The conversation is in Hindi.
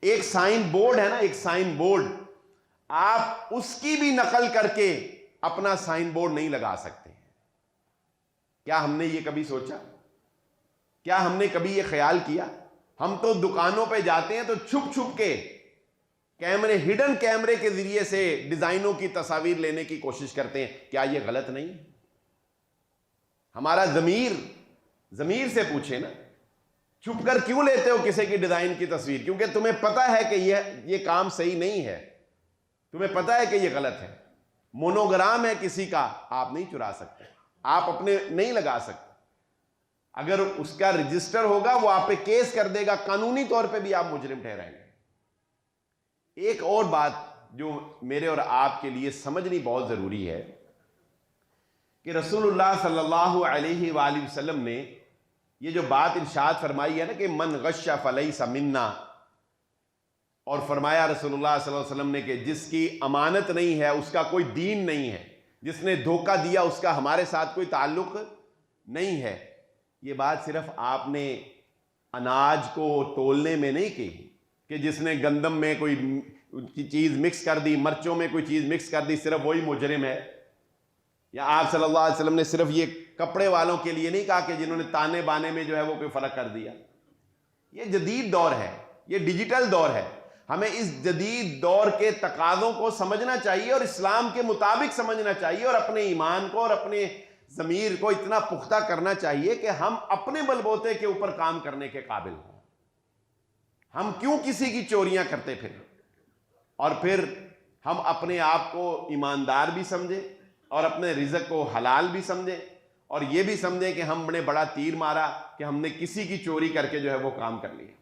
एक साइन बोर्ड है ना, एक साइन बोर्ड, आप उसकी भी नकल करके अपना साइन बोर्ड नहीं लगा सकते। क्या हमने ये कभी सोचा? क्या हमने कभी ये ख्याल किया? हम तो दुकानों पे जाते हैं तो छुप छुप के कैमरे, हिडन कैमरे के जरिए से डिजाइनों की तस्वीर लेने की कोशिश करते हैं। क्या ये गलत नहीं? हमारा जमीर से पूछे ना, छुप कर क्यों लेते हो किसी की डिजाइन की तस्वीर? क्योंकि तुम्हें पता है कि ये काम सही नहीं है, तुम्हें पता है कि ये गलत है। मोनोग्राम है किसी का, आप नहीं चुरा सकते, आप अपने नहीं लगा सकते। अगर उसका रजिस्टर होगा वो आप पे केस कर देगा, कानूनी तौर पे भी आप मुजरिम ठहराएंगे। एक और बात जो मेरे और आपके लिए समझनी बहुत जरूरी है कि रसूलुल्लाह सल्लल्लाहु अलैहि वसल्लम ने ये जो बात इरशाद फरमाई है ना कि मन गश्शा फलैसा मिन्ना, और फरमाया रसूलुल्लाह सल्लल्लाहु अलैहि वसल्लम ने कि जिसकी अमानत नहीं है उसका कोई दीन नहीं है, जिसने धोखा दिया उसका हमारे साथ कोई ताल्लुक नहीं है। ये बात सिर्फ आपने अनाज को तोलने में नहीं की कि जिसने गंदम में कोई चीज मिक्स कर दी, मिर्चों में कोई चीज मिक्स कर दी, सिर्फ वही मुजरिम है। या आप सल्लल्लाहु अलैहि वसल्लम ने सिर्फ ये कपड़े वालों के लिए नहीं कहा कि जिन्होंने ताने बाने में जो है वो कोई फर्क कर दिया। ये जदीद दौर है, ये डिजिटल दौर है। हमें इस जदीद दौर के तकाज़ों को समझना चाहिए और इस्लाम के मुताबिक समझना चाहिए, और अपने ईमान को और अपने ज़मीर को इतना पुख्ता करना चाहिए कि हम अपने बलबोते के ऊपर काम करने के काबिल हों। हम क्यों किसी की चोरियां करते फिर, और फिर हम अपने आप को ईमानदार भी समझे और अपने रिज़्क़ को हलाल भी समझे, और यह भी समझे कि हमने बड़ा तीर मारा कि हमने किसी की चोरी करके जो है वो काम कर लिया।